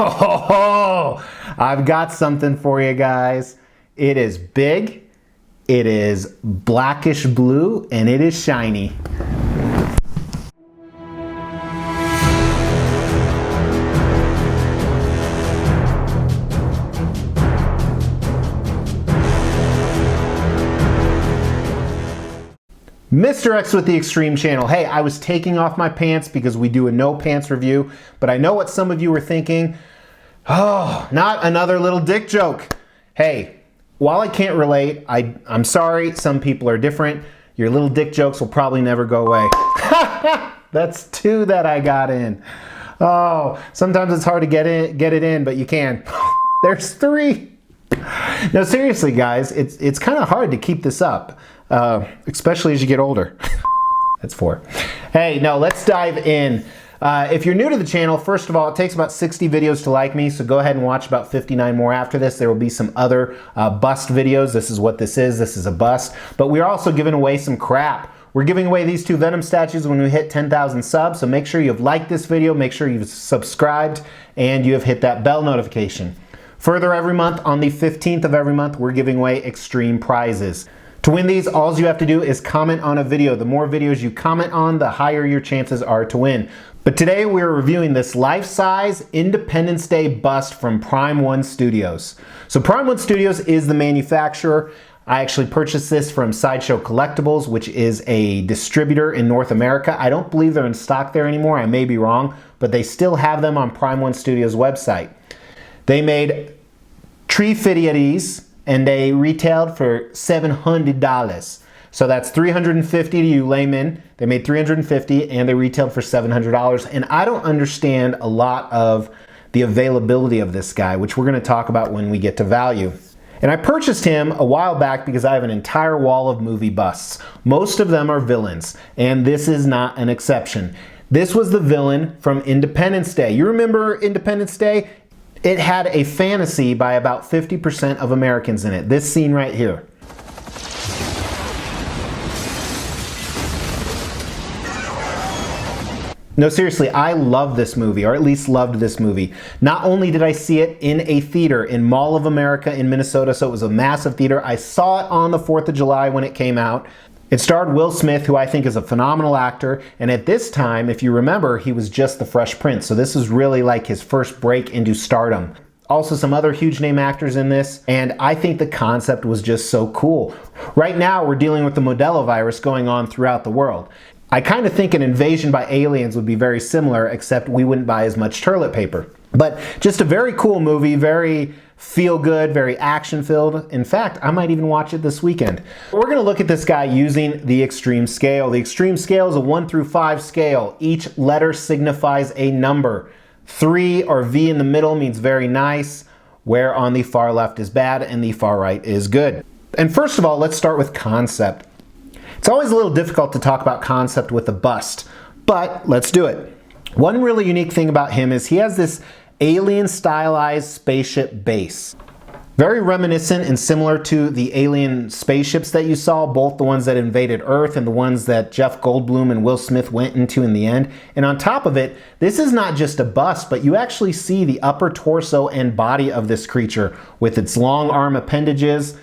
Oh, I've got something for you guys. It is big, it is blackish blue, and it is shiny. Mr. X with the Extreme channel. Hey, I was taking off my pants because we do a no pants review, but I know what some of you were thinking. Oh, not another little dick joke. Hey, while I can't relate, I'm sorry, some people are different. Your little dick jokes will probably never go away. That's two that I got in. Oh, sometimes it's hard to get it in, but you can. There's three. No, seriously, guys, it's kind of hard to keep this up, especially as you get older. That's four. Hey, no, let's dive in. If you're new to the channel, first of all, it takes about 60 videos to like me, so go ahead and watch about 59 more after this. There will be some other bust videos. This is what this is. This is a bust. But we're also giving away some crap. We're giving away these two Venom statues when we hit 10,000 subs, so make sure you've liked this video, make sure you've subscribed, and you have hit that bell notification. Further, every month, on the 15th of every month, we're giving away extreme prizes. To win these, all you have to do is comment on a video. The more videos you comment on, the higher your chances are to win. But today we're reviewing this life-size Independence Day bust from Prime One Studios. So Prime One Studios is the manufacturer. I actually purchased this from Sideshow Collectibles, which is a distributor in North America. I don't believe they're in stock there anymore. I may be wrong, but they still have them on Prime One Studios' website. They made tree fitties and they retailed for $700. So that's $350 to you laymen. They made $350 and they retailed for $700. And I don't understand a lot of the availability of this guy, which we're going to talk about when we get to value. And I purchased him a while back because I have an entire wall of movie busts. Most of them are villains, and this is not an exception. This was the villain from Independence Day. You remember Independence Day? It had a fantasy by about 50% of Americans in it. This scene right here. No, seriously, I love this movie, or at least loved this movie. Not only did I see it in a theater in Mall of America in Minnesota, so it was a massive theater. I saw it on the 4th of July when it came out. It starred Will Smith, who I think is a phenomenal actor, and at this time, if you remember, he was just the Fresh Prince, so this was really like his first break into stardom. Also some other huge name actors in this, and I think the concept was just so cool. Right now, we're dealing with the Modelo virus going on throughout the world. I kind of think an invasion by aliens would be very similar, except we wouldn't buy as much toilet paper. But just a very cool movie, very feel-good, very action-filled. In fact, I might even watch it this weekend. We're going to look at this guy using the extreme scale. The extreme scale is a 1 through 5 scale. Each letter signifies a number. 3 or V in the middle means very nice, where on the far left is bad and the far right is good. And first of all, let's start with concept. It's always a little difficult to talk about concept with a bust, but let's do it. One really unique thing about him is he has this alien stylized spaceship base. Very reminiscent and similar to the alien spaceships that you saw, both the ones that invaded Earth and the ones that Jeff Goldblum and Will Smith went into in the end. And on top of it, this is not just a bust, but you actually see the upper torso and body of this creature with its long arm appendages.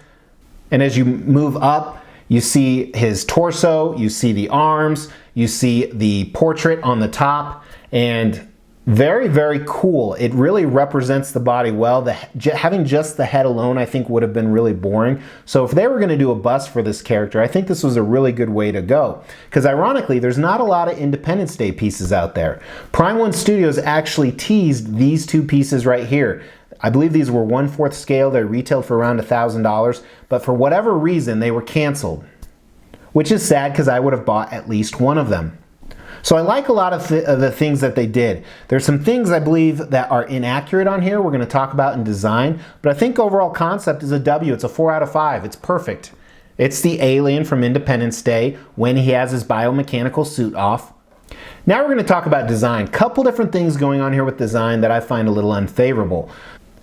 And as you move up, you see his torso, you see the arms, you see the portrait on the top, and very, very cool. It really represents the body well. Having just the head alone, I think, would have been really boring. So if they were going to do a bust for this character, I think this was a really good way to go. Because ironically, there's not a lot of Independence Day pieces out there. Prime One Studios actually teased these two pieces right here. I believe these were 1/4 scale. They retailed for around $1,000, but for whatever reason, they were canceled. Which is sad because I would have bought at least one of them. So I like a lot of the things that they did. There's some things I believe that are inaccurate on here we're going to talk about in design, but I think overall concept is a W. It's a 4 out of 5. It's perfect. It's the alien from Independence Day when he has his biomechanical suit off. Now we're going to talk about design. Couple different things going on here with design that I find a little unfavorable.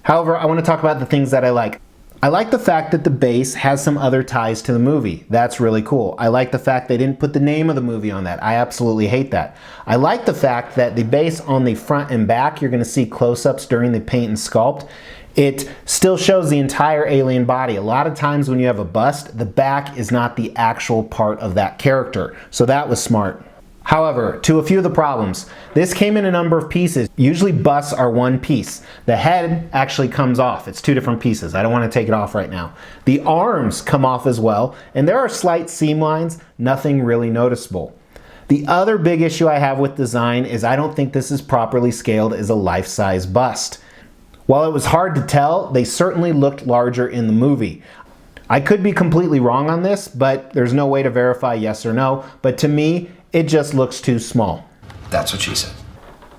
However, I want to talk about the things that I like. I like the fact that the base has some other ties to the movie. That's really cool. I like the fact they didn't put the name of the movie on that. I absolutely hate that. I like the fact that the base on the front and back, you're going to see close-ups during the paint and sculpt. It still shows the entire alien body. A lot of times when you have a bust, the back is not the actual part of that character. So that was smart. However, to a few of the problems, this came in a number of pieces. Usually busts are one piece. The head actually comes off. It's two different pieces. I don't want to take it off right now. The arms come off as well, and there are slight seam lines, nothing really noticeable. The other big issue I have with design is I don't think this is properly scaled as a life-size bust. While it was hard to tell, they certainly looked larger in the movie. I could be completely wrong on this, but there's no way to verify yes or no, but to me, it just looks too small. That's what she said.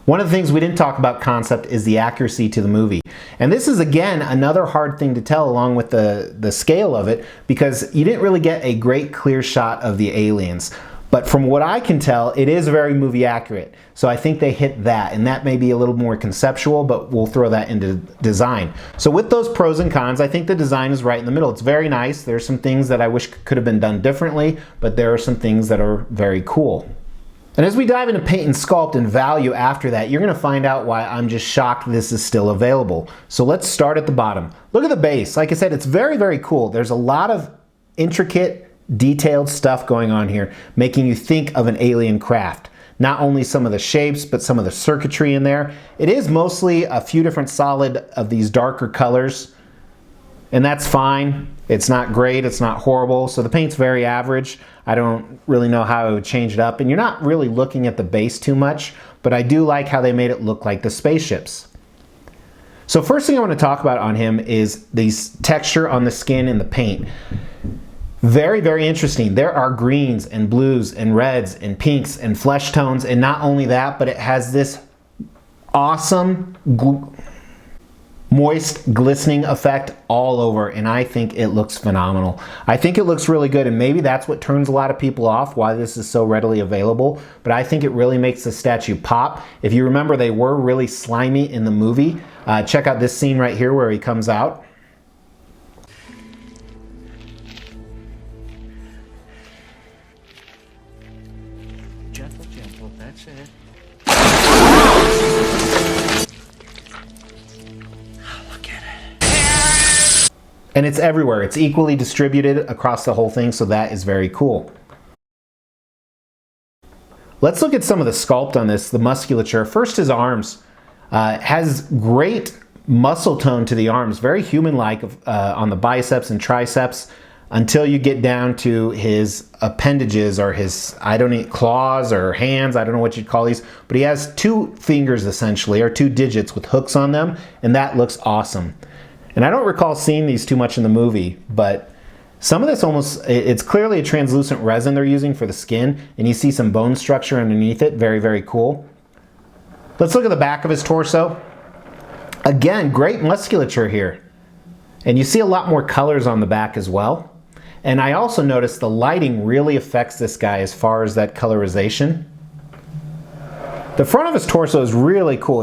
One of the things we didn't talk about concept is the accuracy to the movie. And this is, again, another hard thing to tell along with the scale of it, because you didn't really get a great clear shot of the aliens. But from what I can tell, it is very movie accurate. So I think they hit that, and that may be a little more conceptual, but we'll throw that into design. So with those pros and cons, I think the design is right in the middle. It's very nice. There's some things that I wish could have been done differently, but there are some things that are very cool. And as we dive into paint and sculpt and value after that, you're going to find out why I'm just shocked this is still available. So let's start at the bottom. Look at the base. Like I said, it's very, very cool. There's a lot of intricate, detailed stuff going on here, making you think of an alien craft. Not only some of the shapes, but some of the circuitry in there. It is mostly a few different solid of these darker colors, and that's fine. It's not great, it's not horrible, so the paint's very average. I don't really know how I would change it up, and you're not really looking at the base too much, but I do like how they made it look like the spaceships. So first thing I want to talk about on him is this texture on the skin and the paint. Very, very interesting. There are greens and blues and reds and pinks and flesh tones, and not only that, but it has this awesome moist glistening effect all over, and I think it looks phenomenal. I think it looks really good, and maybe that's what turns a lot of people off, why this is so readily available, but I think it really makes the statue pop. If you remember, they were really slimy in the movie. Check out this scene right here where he comes out. Gentle, gentle, that's it. Look at it. And it's everywhere. It's equally distributed across the whole thing, so that is very cool. Let's look at some of the sculpt on this, the musculature. First, his arms. Has great muscle tone to the arms, very human-like on the biceps and triceps, until you get down to his appendages or his, claws or hands, I don't know what you'd call these, but he has two fingers essentially, or two digits with hooks on them, and that looks awesome. And I don't recall seeing these too much in the movie, but some of this it's clearly a translucent resin they're using for the skin, and you see some bone structure underneath it, very, very cool. Let's look at the back of his torso. Again, great musculature here. And you see a lot more colors on the back as well. And I also noticed the lighting really affects this guy as far as that colorization. The front of his torso is really cool.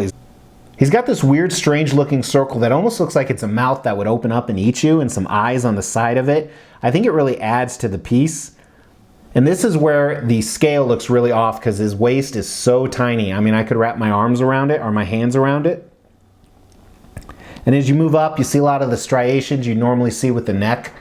He's got this weird, strange looking circle that almost looks like it's a mouth that would open up and eat you, and some eyes on the side of it. I think it really adds to the piece. And this is where the scale looks really off because his waist is so tiny. I mean, I could wrap my arms around it or my hands around it. And as you move up, you see a lot of the striations you normally see with the neck.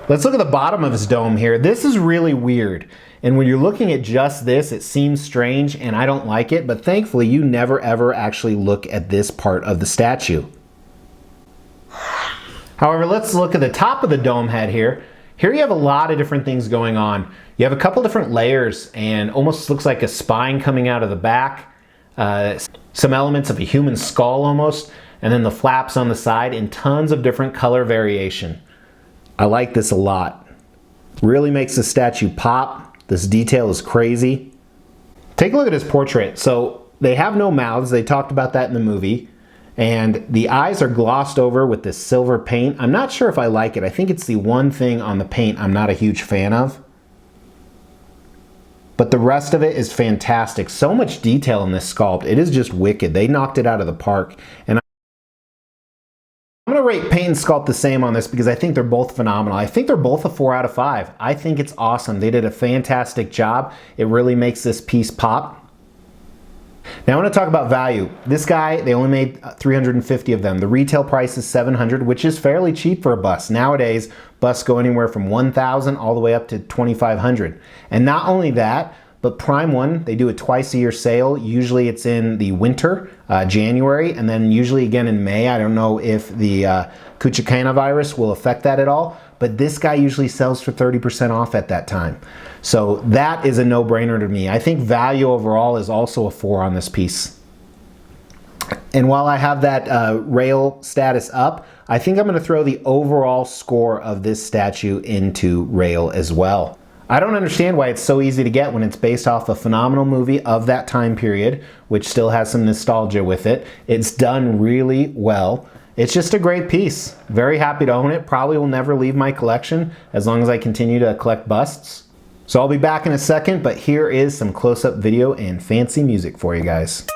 Let's look at the bottom of his dome here. This is really weird. And when you're looking at just this, it seems strange and I don't like it, but thankfully you never ever actually look at this part of the statue. However, let's look at the top of the dome head here. Here you have a lot of different things going on. You have a couple different layers and almost looks like a spine coming out of the back. Some elements of a human skull almost, and then the flaps on the side and tons of different color variation. I like this a lot. Really makes the statue pop. This detail is crazy. Take a look at his portrait. So they have no mouths. They talked about that in the movie. And the eyes are glossed over with this silver paint. I'm not sure if I like it. I think it's the one thing on the paint I'm not a huge fan of. But the rest of it is fantastic. So much detail in this sculpt. It is just wicked. They knocked it out of the park. And I'm going to rate paint and sculpt the same on this because I think they're both phenomenal. I think they're both a 4 out of 5. I think it's awesome. They did a fantastic job. It really makes this piece pop. Now I want to talk about value. This guy, they only made 350 of them. The retail price is $700, which is fairly cheap for a bust. Nowadays, busts go anywhere from $1,000 all the way up to $2,500. And not only that, but Prime One, they do a twice-a-year sale. Usually it's in the winter, January, and then usually again in May. I don't know if the Kuchikana virus will affect that at all, but this guy usually sells for 30% off at that time. So that is a no-brainer to me. I think value overall is also a 4 on this piece. And while I have that rail status up, I think I'm going to throw the overall score of this statue into rail as well. I don't understand why it's so easy to get when it's based off a phenomenal movie of that time period, which still has some nostalgia with it. It's done really well. It's just a great piece. Very happy to own it. Probably will never leave my collection as long as I continue to collect busts. So I'll be back in a second, but here is some close-up video and fancy music for you guys.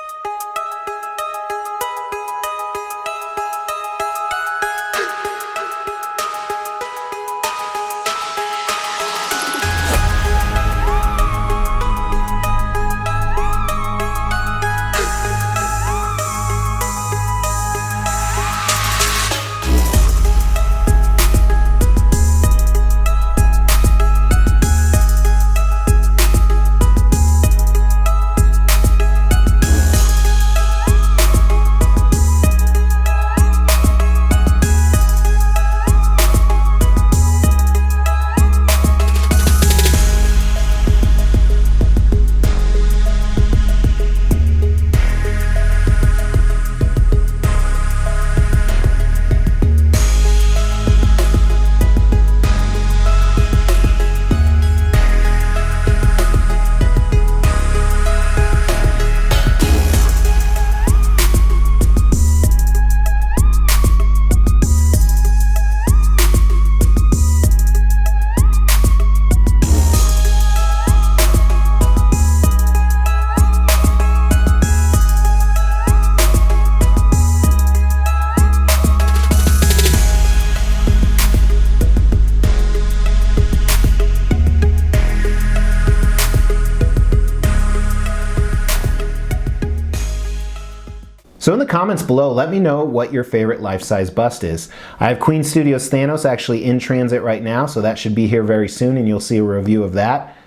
So in the comments below, let me know what your favorite life-size bust is. I have Queen Studios Thanos actually in transit right now, so that should be here very soon and you'll see a review of that.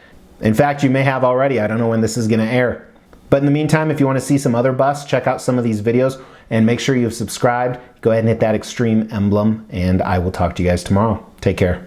In fact, you may have already. I don't know when this is going to air. But in the meantime, if you want to see some other busts, check out some of these videos and make sure you've subscribed. Go ahead and hit that extreme emblem and I will talk to you guys tomorrow. Take care.